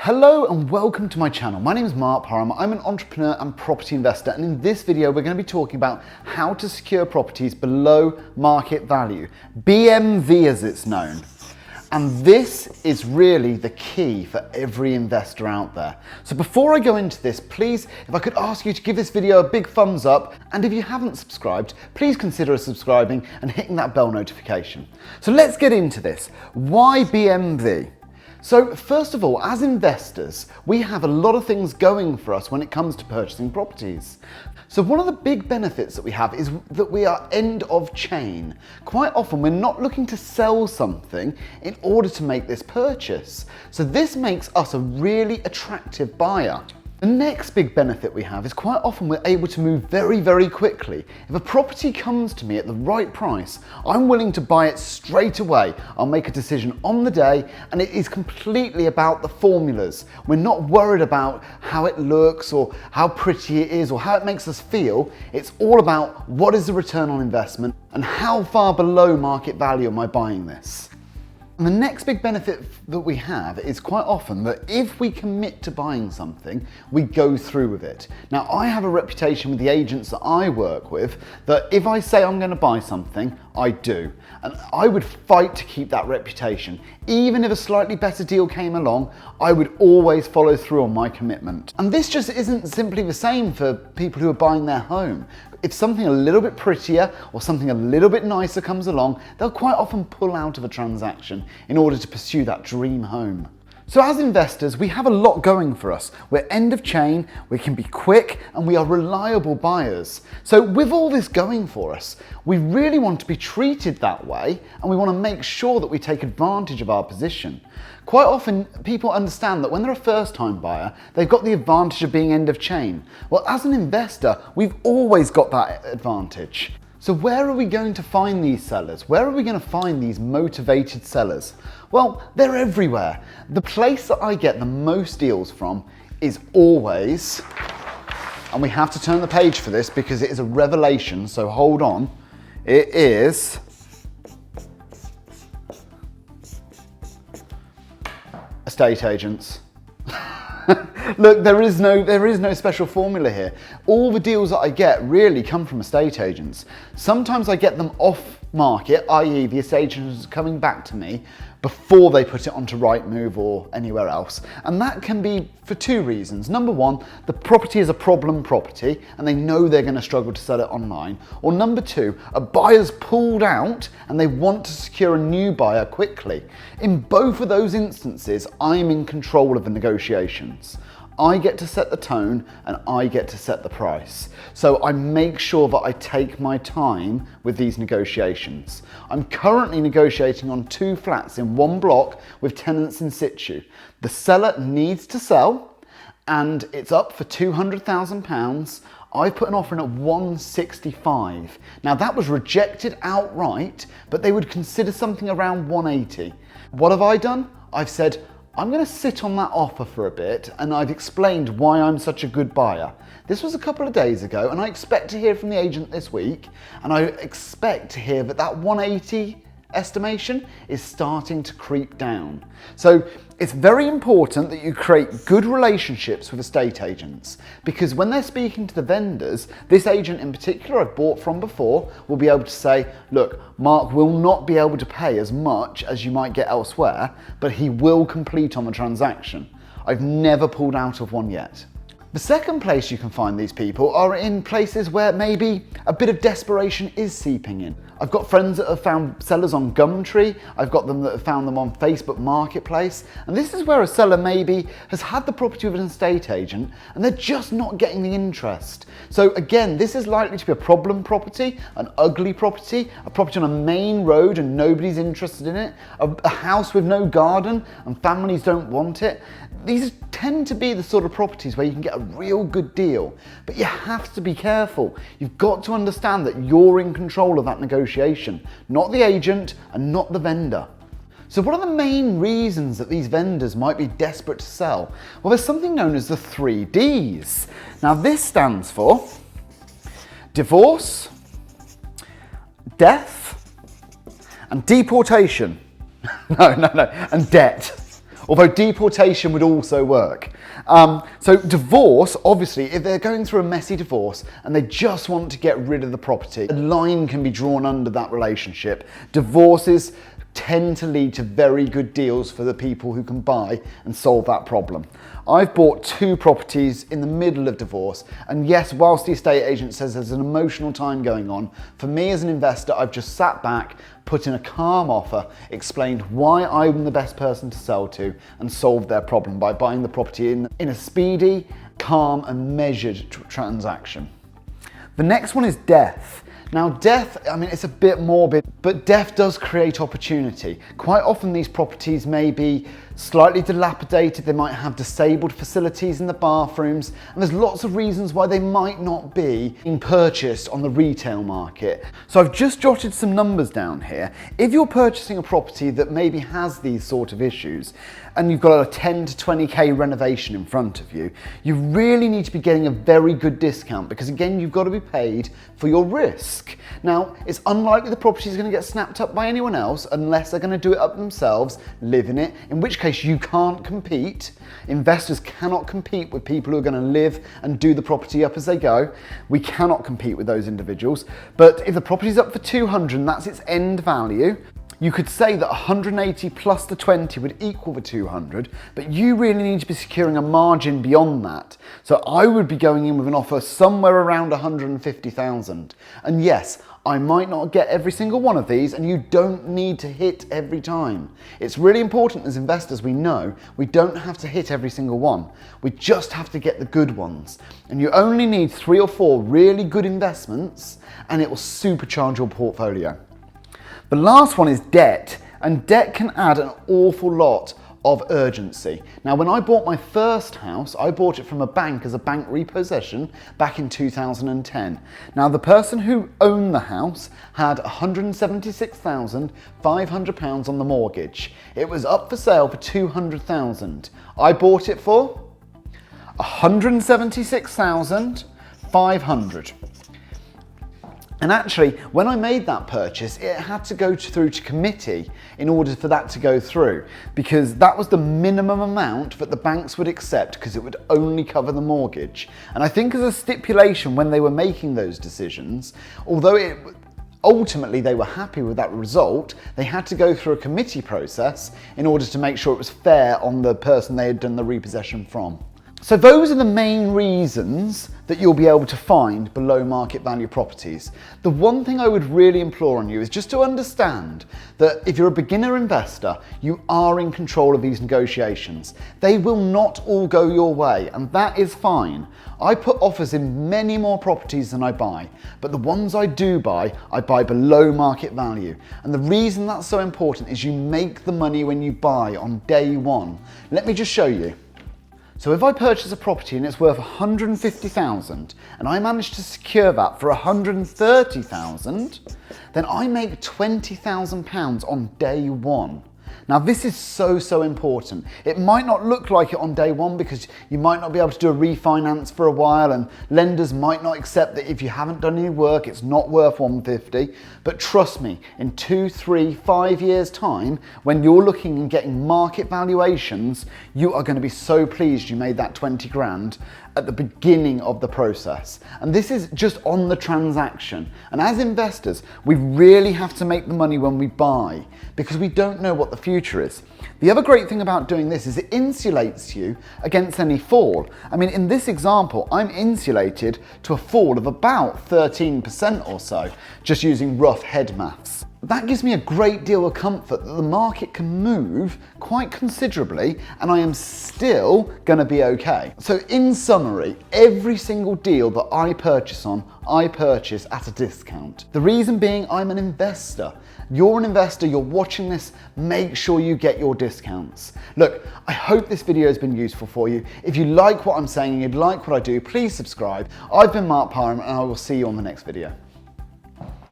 Hello and welcome to my channel. My name is Mark Parham. I'm an entrepreneur and property investor, and in this video we're going to be talking about how to secure properties below market value, BMV as it's known. And this is really the key for every investor out there. So before I go into this, please, if I could ask you to give this video a big thumbs up, and if you haven't subscribed, please consider subscribing and hitting that bell notification. So let's get into this. Why BMV? So first of all, as investors, we have a lot of things going for us when it comes to purchasing properties. So one of the big benefits that we have is that we are end of chain. Quite often we're not looking to sell something in order to make this purchase. So this makes us a really attractive buyer. The next big benefit we have is quite often we're able to move very, very quickly. If a property comes to me at the right price, I'm willing to buy it straight away. I'll make a decision on the day, and it is completely about the formulas. We're not worried about how it looks or how pretty it is or how it makes us feel. It's all about what is the return on investment and how far below market value am I buying this. And the next big benefit that we have is quite often that if we commit to buying something, we go through with it. Now, I have a reputation with the agents that I work with that if I say I'm going to buy something, I do. And I would fight to keep that reputation. Even if a slightly better deal came along, I would always follow through on my commitment. And this just isn't simply the same for people who are buying their home. If something a little bit prettier or something a little bit nicer comes along, they'll quite often pull out of a transaction in order to pursue that dream home. So as investors, we have a lot going for us. We're end of chain, we can be quick, and we are reliable buyers. So with all this going for us, we really want to be treated that way, and we want to make sure that we take advantage of our position. Quite often, people understand that when they're a first-time buyer, they've got the advantage of being end of chain. Well, as an investor, we've always got that advantage. So where are we going to find these sellers? Where are we going to find these motivated sellers? Well, they're everywhere. The place that I get the most deals from is always, and we have to turn the page for this because it is a revelation, so hold on. It is estate agents. Look, there is no special formula here. All the deals that I get really come from estate agents. Sometimes I get them off market, i.e. the estate agent is coming back to me before they put it onto Rightmove or anywhere else. And that can be for two reasons. Number one, the property is a problem property and they know they're going to struggle to sell it online. Or number two, a buyer's pulled out and they want to secure a new buyer quickly. In both of those instances, I'm in control of the negotiations. I get to set the tone and I get to set the price. So I make sure that I take my time with these negotiations. I'm currently negotiating on 2 flats in one block with tenants in situ. The seller needs to sell and it's up for £200,000. I put an offer in at 165. Now that was rejected outright, but they would consider something around 180. What have I done? I've said, I'm going to sit on that offer for a bit, and I've explained why I'm such a good buyer. This was a couple of days ago, and I expect to hear from the agent this week, and I expect to hear that 180 estimation is starting to creep down. So it's very important that you create good relationships with estate agents, because when they're speaking to the vendors, this agent in particular I've bought from before will be able to say, look, Mark will not be able to pay as much as you might get elsewhere, but he will complete on the transaction. I've never pulled out of one yet. The second place you can find these people are in places where maybe a bit of desperation is seeping in. I've got friends that have found sellers on Gumtree, I've got them that have found them on Facebook Marketplace, and this is where a seller maybe has had the property with an estate agent and they're just not getting the interest. So again, this is likely to be a problem property, an ugly property, a property on a main road and nobody's interested in it, a house with no garden and families don't want it. These tend to be the sort of properties where you can get a real good deal, but you have to be careful. You've got to understand that you're in control of that negotiation, not the agent and not the vendor. So what are the main reasons that these vendors might be desperate to sell? Well, there's something known as the 3 Ds. Now this stands for divorce, death, and deportation. No, and debt. Although deportation would also work. So divorce, obviously, if they're going through a messy divorce and they just want to get rid of the property, a line can be drawn under that relationship. Divorces tend to lead to very good deals for the people who can buy and solve that problem. I've bought 2 properties in the middle of divorce, and yes, whilst the estate agent says there's an emotional time going on, for me as an investor, I've just sat back, put in a calm offer, explained why I'm the best person to sell to, and solved their problem by buying the property in a speedy, calm and measured transaction. The next one is death. Now death, I mean, it's a bit morbid, but death does create opportunity. Quite often these properties may be slightly dilapidated, they might have disabled facilities in the bathrooms, and there's lots of reasons why they might not be being purchased on the retail market. So I've just jotted some numbers down here. If you're purchasing a property that maybe has these sort of issues, and you've got a 10 to 20k renovation in front of you, you really need to be getting a very good discount, because again, you've got to be paid for your risk. Now, it's unlikely the property is going to get snapped up by anyone else unless they're going to do it up themselves, live in it, in which case you can't compete. Investors cannot compete with people who are going to live and do the property up as they go. We cannot compete with those individuals. But if the property's up for 200 and that's its end value, you could say that 180 plus the 20 would equal the 200, but you really need to be securing a margin beyond that. So I would be going in with an offer somewhere around 150,000. And yes, I might not get every single one of these, and you don't need to hit every time. It's really important as investors, we know we don't have to hit every single one. We just have to get the good ones. And you only need 3 or 4 really good investments, and it will supercharge your portfolio. The last one is debt, and debt can add an awful lot of urgency. Now, when I bought my first house, I bought it from a bank as a bank repossession back in 2010. Now, the person who owned the house had £176,500 on the mortgage. It was up for sale for £200,000. I bought it for £176,500. And actually, when I made that purchase, it had to go through to committee in order for that to go through, because that was the minimum amount that the banks would accept, because it would only cover the mortgage. And I think as a stipulation when they were making those decisions, although ultimately they were happy with that result, they had to go through a committee process in order to make sure it was fair on the person they had done the repossession from. So those are the main reasons that you'll be able to find below market value properties. The one thing I would really implore on you is just to understand that if you're a beginner investor, you are in control of these negotiations. They will not all go your way, and that is fine. I put offers in many more properties than I buy, but the ones I do buy, I buy below market value. And the reason that's so important is you make the money when you buy on day one. Let me just show you. So if I purchase a property and it's worth 150,000 and I manage to secure that for 130,000, then I make £20,000 on day one. Now this is so important. It might not look like it on day one because you might not be able to do a refinance for a while, and lenders might not accept that if you haven't done any work, it's not worth 150. But trust me, in 2, 3, 5 years time, when you're looking and getting market valuations, you are going to be so pleased you made that 20 grand at the beginning of the process. And this is just on the transaction. And as investors, we really have to make the money when we buy, because we don't know what the future is. The other great thing about doing this is it insulates you against any fall. I mean, in this example, I'm insulated to a fall of about 13% or so, just using rough head maths. That gives me a great deal of comfort that the market can move quite considerably and I am still going to be okay. So in summary, every single deal that I purchase at a discount. The reason being, I'm an investor. You're an investor, you're watching this, make sure you get your discounts. Look, I hope this video has been useful for you. If you like what I'm saying and you'd like what I do, please subscribe. I've been Mark Parham and I will see you on the next video.